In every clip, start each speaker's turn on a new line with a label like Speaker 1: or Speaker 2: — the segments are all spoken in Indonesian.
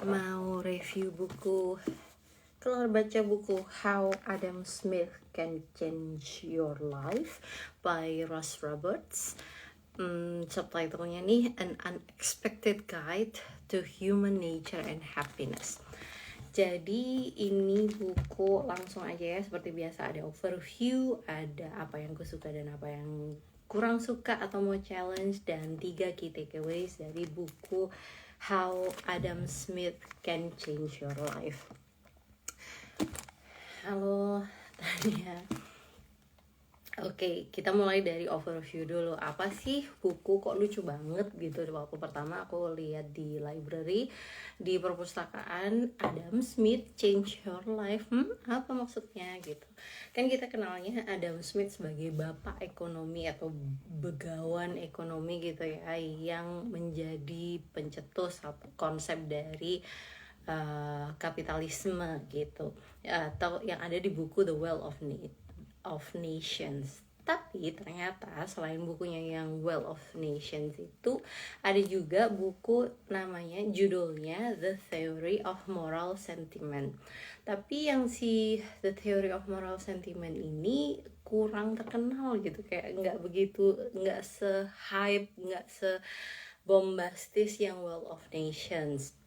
Speaker 1: Mau review buku, keluar baca buku How Adam Smith Can Change Your Life by Ross Roberts. Subtitlenya nih, An Unexpected Guide to Human Nature and Happiness. Jadi ini buku langsung aja ya, seperti biasa ada overview, ada apa yang gue suka dan apa yang kurang suka atau mau challenge, dan 3 key takeaways dari buku How Adam Smith Can Change Your Life. Halo Tania. Oke, kita mulai dari overview dulu. Apa sih buku kok lucu banget gitu. Waktu pertama aku lihat di library, di perpustakaan, Adam Smith Change Your Life. Apa maksudnya gitu. Kan kita kenalnya Adam Smith sebagai bapak ekonomi atau begawan ekonomi gitu ya, yang menjadi pencetus konsep dari kapitalisme gitu, atau yang ada di buku The Wealth of Nations. Tapi ternyata selain bukunya yang Wealth of Nations itu, ada juga buku namanya, judulnya The Theory of Moral Sentiment. Tapi yang si The Theory of Moral Sentiment ini kurang terkenal gitu, kayak nggak se-hype, nggak se-bombastis yang Wealth of Nations.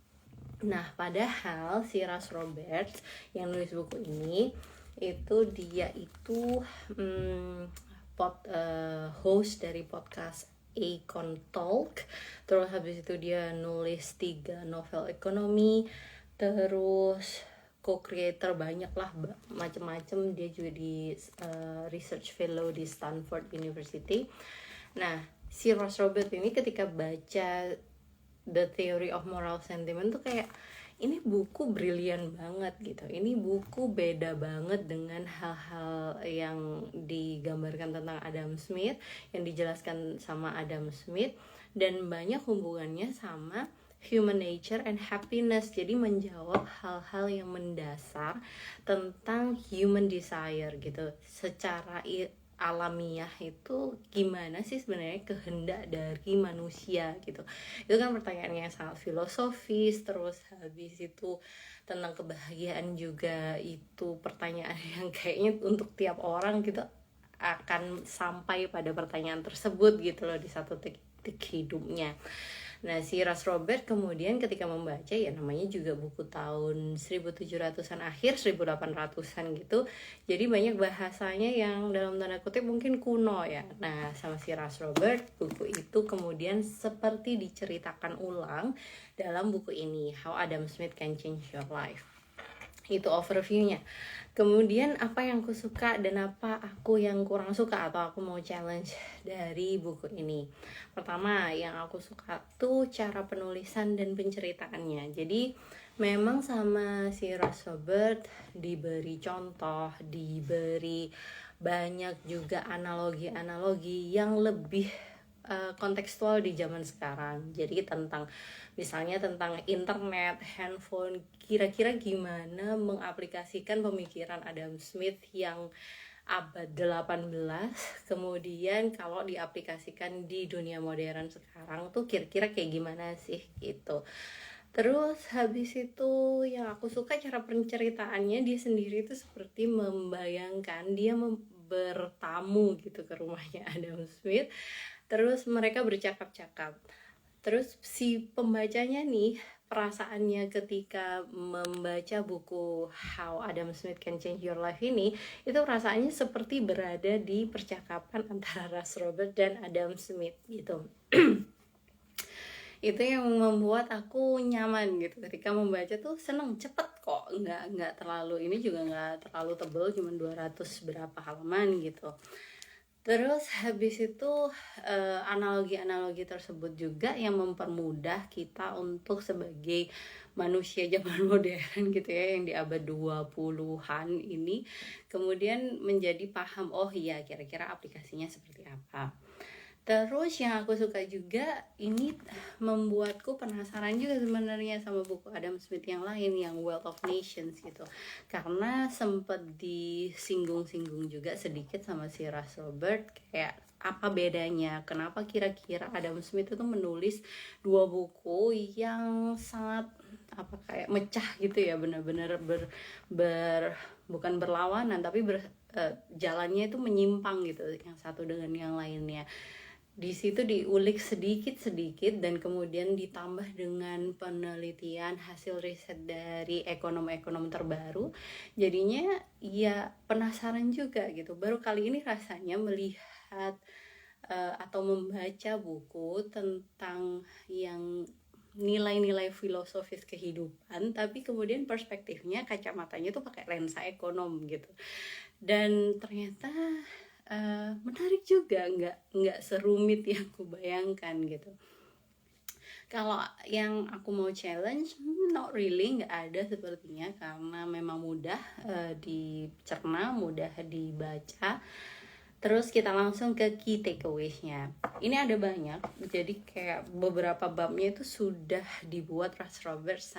Speaker 1: Nah, padahal si Ross Roberts yang nulis buku ini, dia itu host dari podcast Econ Talk. Terus habis itu dia nulis 3 novel ekonomi. Terus co-creator banyak lah, macem-macem. Dia juga di research fellow di Stanford University. Nah, si Ross Roberts ini ketika baca The Theory of Moral Sentiment tuh kayak, ini buku brilian banget gitu. Ini buku beda banget dengan hal-hal yang digambarkan tentang Adam Smith, yang dijelaskan sama Adam Smith, dan banyak hubungannya sama human nature and happiness. Jadi menjawab hal-hal yang mendasar tentang human desire gitu. Secara alamiah itu gimana sih sebenarnya kehendak dari manusia gitu. Itu kan pertanyaannya yang sangat filosofis. Terus habis itu tentang kebahagiaan juga, itu pertanyaan yang kayaknya untuk tiap orang gitu akan sampai pada pertanyaan tersebut gitu loh di satu titik hidupnya. Nah, si Ross Robert kemudian ketika membaca, ya namanya juga buku tahun 1700-an akhir, 1800-an gitu. Jadi banyak bahasanya yang dalam tanda kutip mungkin kuno ya. Nah, sama si Ross Robert, buku itu kemudian seperti diceritakan ulang dalam buku ini, How Adam Smith Can Change Your Life. Itu overviewnya. Kemudian apa yang aku suka dan apa aku yang kurang suka atau aku mau challenge dari buku ini. Pertama, yang aku suka tuh cara penulisan dan penceritaannya. Jadi memang sama si Ross Robert diberi contoh, diberi banyak juga analogi-analogi yang lebih kontekstual di zaman sekarang. Jadi misalnya tentang internet, handphone, kira-kira gimana mengaplikasikan pemikiran Adam Smith yang abad 18, kemudian kalau diaplikasikan di dunia modern sekarang tuh kira-kira kayak gimana sih gitu. Terus habis itu yang aku suka cara penceritaannya, dia sendiri tuh seperti membayangkan dia bertamu gitu ke rumahnya Adam Smith. Terus mereka bercakap-cakap. Terus si pembacanya nih, perasaannya ketika membaca buku How Adam Smith Can Change Your Life ini, itu perasaannya seperti berada di percakapan antara Ross Robert dan Adam Smith gitu. Itu yang membuat aku nyaman gitu ketika membaca tuh, seneng, cepet kok, nggak terlalu, ini juga nggak terlalu tebel, cuma 200 berapa halaman gitu. Terus habis itu analogi-analogi tersebut juga yang mempermudah kita untuk sebagai manusia zaman modern gitu ya, yang di abad 20-an ini, kemudian menjadi paham, oh iya kira-kira aplikasinya seperti apa. Terus yang aku suka juga, ini membuatku penasaran juga sebenarnya sama buku Adam Smith yang lain, yang Wealth of Nations gitu. Karena sempat disinggung-singgung juga sedikit sama si Ross Robert, kayak apa bedanya, kenapa kira-kira Adam Smith itu menulis 2 buku yang sangat kayak mecah gitu ya, benar-benar bukan berlawanan tapi jalannya itu menyimpang gitu yang satu dengan yang lainnya. Di situ diulik sedikit-sedikit dan kemudian ditambah dengan penelitian hasil riset dari ekonom-ekonom terbaru. Jadinya ya penasaran juga gitu. Baru kali ini rasanya melihat atau membaca buku tentang yang nilai-nilai filosofis kehidupan, tapi kemudian perspektifnya, kacamatanya tuh pakai lensa ekonom gitu. Dan ternyata menarik juga, nggak serumit yang kubayangkan gitu. Kalau yang aku mau challenge, not really, nggak ada sepertinya, karena memang mudah dicerna, mudah dibaca. Terus kita langsung ke key takeaways-nya. Ini ada banyak, jadi kayak beberapa babnya itu sudah dibuat Russ Roberts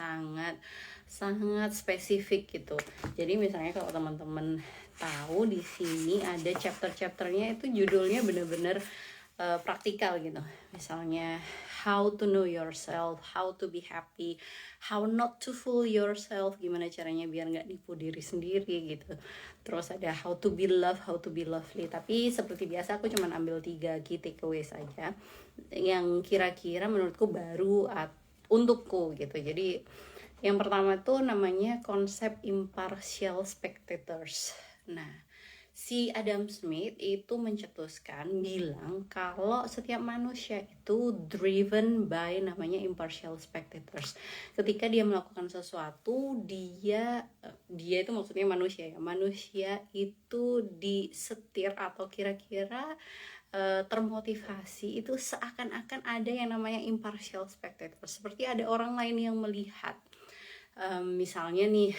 Speaker 1: sangat spesifik gitu. Jadi misalnya kalau teman-teman tahu, di sini ada chapter-chapternya itu judulnya bener-bener praktikal gitu. Misalnya how to know yourself, how to be happy, how not to fool yourself, gimana caranya biar nggak nipu diri sendiri gitu. Terus ada how to be loved, how to be lovely. Tapi seperti biasa aku cuma ambil 3 key takeaways saja yang kira-kira menurutku baru untukku gitu. Jadi yang pertama tuh namanya konsep impartial spectators. Nah, si Adam Smith itu mencetuskan, bilang kalau setiap manusia itu driven by namanya impartial spectators. Ketika dia melakukan sesuatu, dia itu maksudnya manusia ya, manusia itu disetir atau kira-kira termotivasi itu seakan-akan ada yang namanya impartial spectator, seperti ada orang lain yang melihat. Misalnya nih,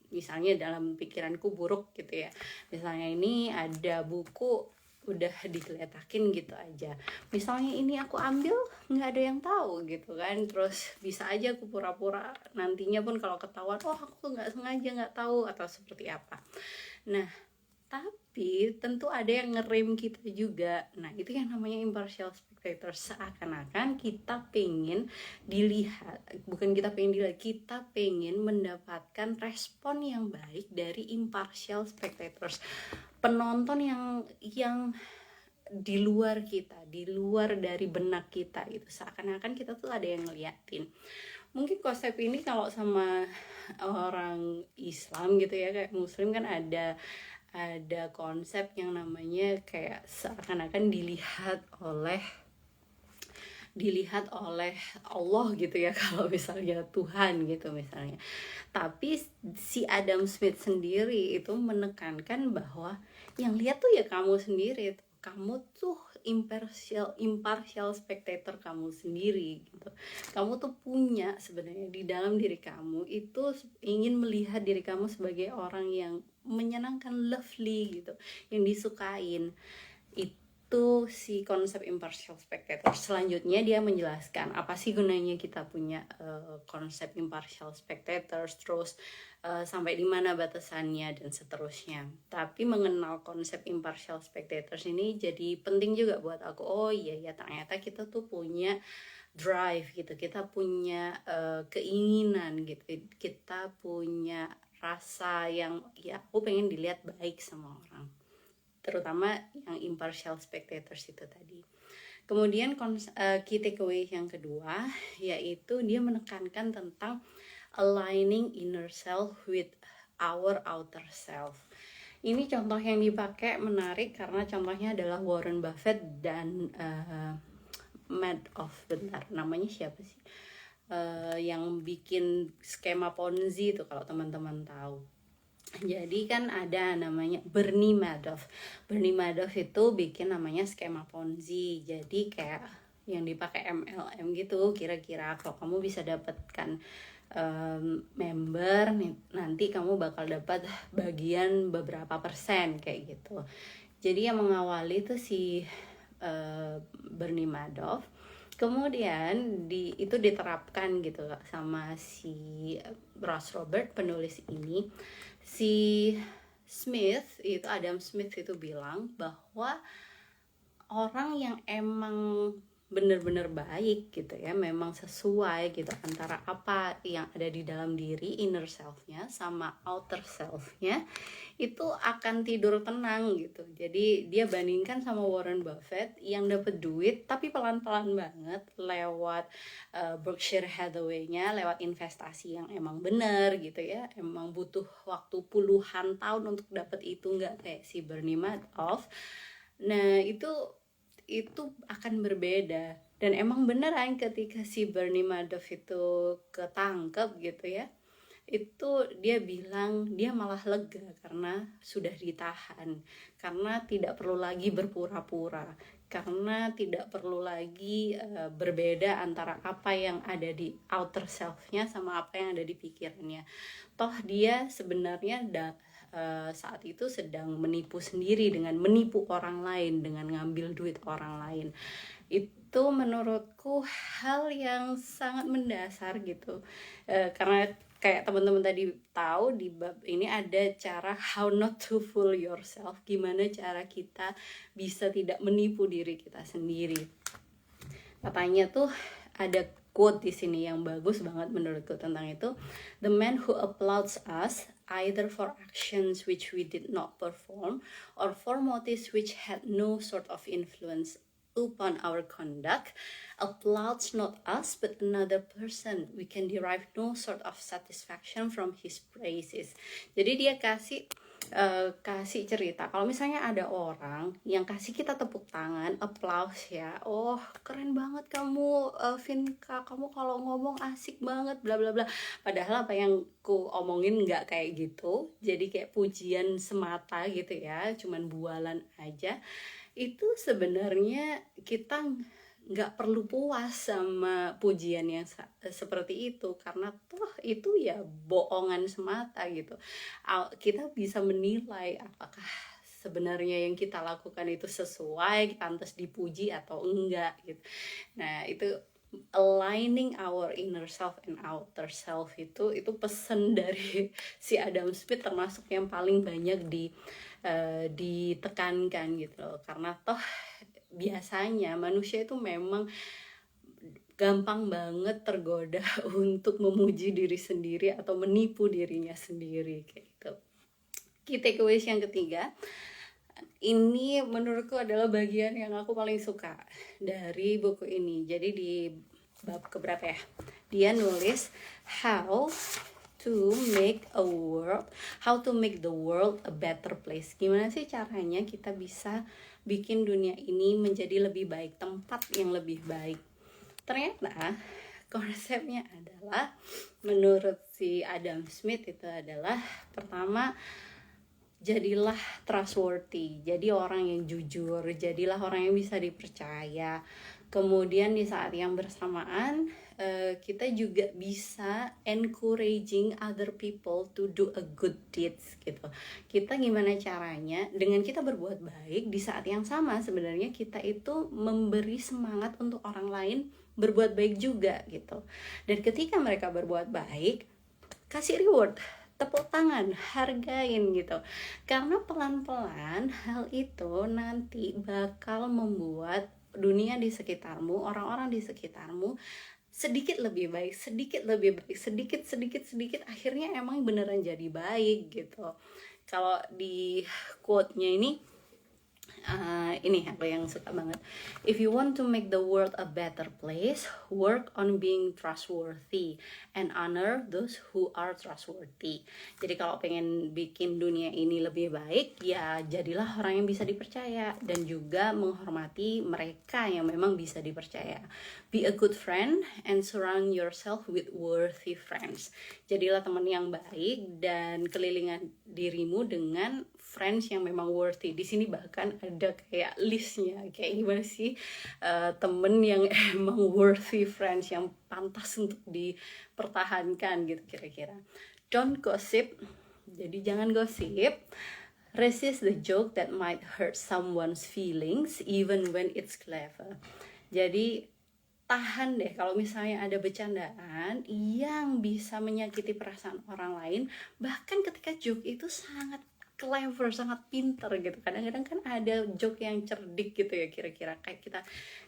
Speaker 1: misalnya dalam pikiranku buruk gitu ya, misalnya ini ada buku udah digeletakin gitu aja, misalnya ini aku ambil nggak ada yang tahu gitu kan, terus bisa aja aku pura-pura, nantinya pun kalau ketahuan oh aku nggak sengaja, nggak tahu atau seperti apa. Nah, tapi tentu ada yang ngerem kita juga. Nah, itu yang namanya impartial spectator. Seakan-akan kita pengen dilihat, bukan kita pengen dilihat, kita pengen mendapatkan respon yang baik dari impartial spectators, penonton yang di luar kita, di luar dari benak kita gitu. Seakan-akan kita tuh ada yang ngeliatin. Mungkin konsep ini kalau sama orang Islam gitu ya, kayak Muslim kan ada konsep yang namanya kayak seakan-akan dilihat oleh Allah gitu ya, kalau misalnya Tuhan gitu misalnya. Tapi si Adam Smith sendiri itu menekankan bahwa yang lihat tuh ya kamu sendiri, kamu tuh impartial spectator kamu sendiri gitu. Kamu tuh punya sebenarnya di dalam diri kamu itu ingin melihat diri kamu sebagai orang yang menyenangkan, lovely gitu, yang disukain. Itu si konsep impartial spectator. Selanjutnya dia menjelaskan apa sih gunanya kita punya konsep impartial spectators, terus sampai di mana batasannya dan seterusnya. Tapi mengenal konsep impartial spectators ini jadi penting juga buat aku. Oh iya ya, ternyata kita tuh punya drive gitu, kita punya keinginan gitu, kita punya rasa yang ya aku pengen dilihat baik sama orang, terutama yang impartial spectators itu tadi. Kemudian key takeaway yang kedua yaitu dia menekankan tentang aligning inner self with our outer self. Ini contoh yang dipakai menarik karena contohnya adalah Warren Buffett dan Madoff, bentar namanya siapa sih? Yang bikin skema Ponzi itu kalau teman-teman tahu. Jadi kan ada namanya Bernie Madoff. Bernie Madoff itu bikin namanya skema Ponzi. Jadi kayak yang dipakai MLM gitu, kira-kira kalau kamu bisa dapatkan member nanti kamu bakal dapat bagian beberapa persen kayak gitu. Jadi yang mengawali itu si Bernie Madoff. Kemudian itu diterapkan gitu sama si Russ Roberts, penulis ini. Si Smith itu, Adam Smith itu bilang bahwa orang yang emang bener-bener baik gitu ya, memang sesuai gitu antara apa yang ada di dalam diri inner self-nya sama outer self-nya, itu akan tidur tenang gitu. Jadi dia bandingkan sama Warren Buffett yang dapat duit tapi pelan-pelan banget lewat Berkshire Hathaway-nya, lewat investasi yang emang bener gitu ya, emang butuh waktu puluhan tahun untuk dapat itu, nggak kayak si Bernie Madoff. Nah itu akan berbeda, dan emang beneran ketika si Bernie Madoff itu ketangkep gitu ya, itu dia bilang dia malah lega karena sudah ditahan, karena tidak perlu lagi berpura-pura, karena tidak perlu lagi berbeda antara apa yang ada di outer self-nya sama apa yang ada di pikirannya. Toh dia sebenarnya saat itu sedang menipu sendiri dengan menipu orang lain, dengan ngambil duit orang lain. Itu menurutku hal yang sangat mendasar gitu, karena kayak teman-teman tadi tahu di bab ini ada cara how not to fool yourself, gimana cara kita bisa tidak menipu diri kita sendiri. Katanya tuh ada quote di sini yang bagus banget menurutku tentang itu. The man who applauds us either for actions which we did not perform or for motives which had no sort of influence upon our conduct applauds not us but another person. We can derive no sort of satisfaction from his praises. Jadi dia kasih cerita kalau misalnya ada orang yang kasih kita tepuk tangan, applause ya, oh keren banget kamu, Vinka, kamu kalau ngomong asik banget, bla bla bla. Padahal apa yang ku omongin nggak kayak gitu, jadi kayak pujian semata gitu ya, cuman bualan aja. Itu sebenarnya kita nggak perlu puas sama pujian yang seperti itu, karena toh itu ya bohongan semata gitu. Kita bisa menilai apakah sebenarnya yang kita lakukan itu sesuai, pantas dipuji atau enggak gitu. Nah itu aligning our inner self and outer self itu pesan dari si Adam Smith, termasuk yang paling banyak ditekankan gitu loh. Karena toh biasanya manusia itu memang gampang banget tergoda untuk memuji diri sendiri atau menipu dirinya sendiri kayak gitu. Key takeaways yang ketiga, ini menurutku adalah bagian yang aku paling suka dari buku ini. Jadi di bab keberapa ya, dia nulis how to make the world a better place. Gimana sih caranya kita bisa bikin dunia ini menjadi lebih baik, tempat yang lebih baik. Ternyata konsepnya adalah, menurut si Adam Smith itu adalah, pertama, jadilah trustworthy, jadi orang yang jujur, jadilah orang yang bisa dipercaya. Kemudian di saat yang bersamaan kita juga bisa encouraging other people to do a good deeds gitu. Kita gimana caranya dengan kita berbuat baik, di saat yang sama sebenarnya kita itu memberi semangat untuk orang lain berbuat baik juga gitu. Dan ketika mereka berbuat baik, kasih reward, tepuk tangan, hargain gitu. Karena pelan-pelan hal itu nanti bakal membuat dunia di sekitarmu, orang-orang di sekitarmu sedikit lebih baik, sedikit, akhirnya emang beneran jadi baik gitu. Kalau di quote-nya ini aku yang suka banget. If you want to make the world a better place, work on being trustworthy and honor those who are trustworthy. Jadi kalau pengen bikin dunia ini lebih baik, ya jadilah orang yang bisa dipercaya dan juga menghormati mereka yang memang bisa dipercaya. Be a good friend and surround yourself with worthy friends. Jadilah teman yang baik dan kelilingan dirimu dengan friends yang memang worthy. Di sini bahkan ada kayak listnya, kayak gimana sih temen yang emang worthy friends, yang pantas untuk dipertahankan gitu kira-kira. Don't gossip, jadi jangan gosip. Resist the joke that might hurt someone's feelings even when it's clever. Jadi tahan deh kalau misalnya ada bercandaan yang bisa menyakiti perasaan orang lain, bahkan ketika joke itu sangat clever, sangat pinter gitu. Kadang-kadang kan ada joke yang cerdik gitu ya, kira-kira kayak kita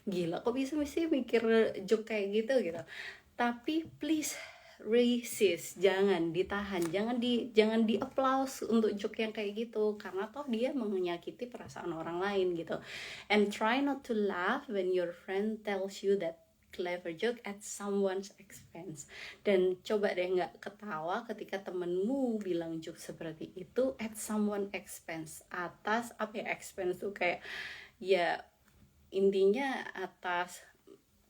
Speaker 1: gila kok bisa mesti mikir joke kayak gitu gitu. Tapi please resist, jangan ditahan, jangan di applause untuk joke yang kayak gitu, karena toh dia menyakiti perasaan orang lain gitu. And try not to laugh when your friend tells you that clever joke at someone's expense. Dan coba deh nggak ketawa ketika temenmu bilang joke seperti itu at someone expense, atas apa ya, expense tuh kayak ya intinya atas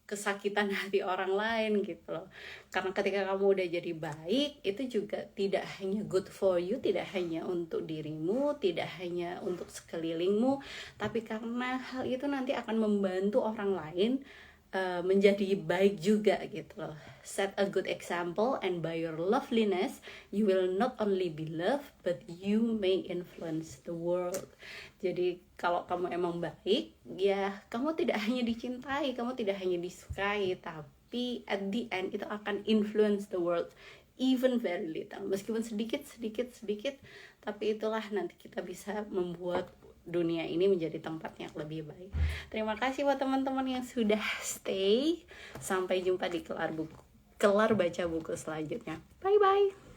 Speaker 1: kesakitan hati orang lain gitu loh. Karena ketika kamu udah jadi baik, itu juga tidak hanya good for you, tidak hanya untuk dirimu, tidak hanya untuk sekelilingmu, tapi karena hal itu nanti akan membantu orang lain menjadi baik juga gitu loh. Set a good example, and by your loveliness you will not only be loved but you may influence the world. Jadi kalau kamu emang baik, ya kamu tidak hanya dicintai, kamu tidak hanya disukai, tapi at the end itu akan influence the world, even very little, meskipun sedikit, tapi itulah nanti kita bisa membuat dunia ini menjadi tempat yang lebih baik. Terima kasih buat teman-teman yang sudah stay. Sampai jumpa di kelar baca buku selanjutnya. Bye bye.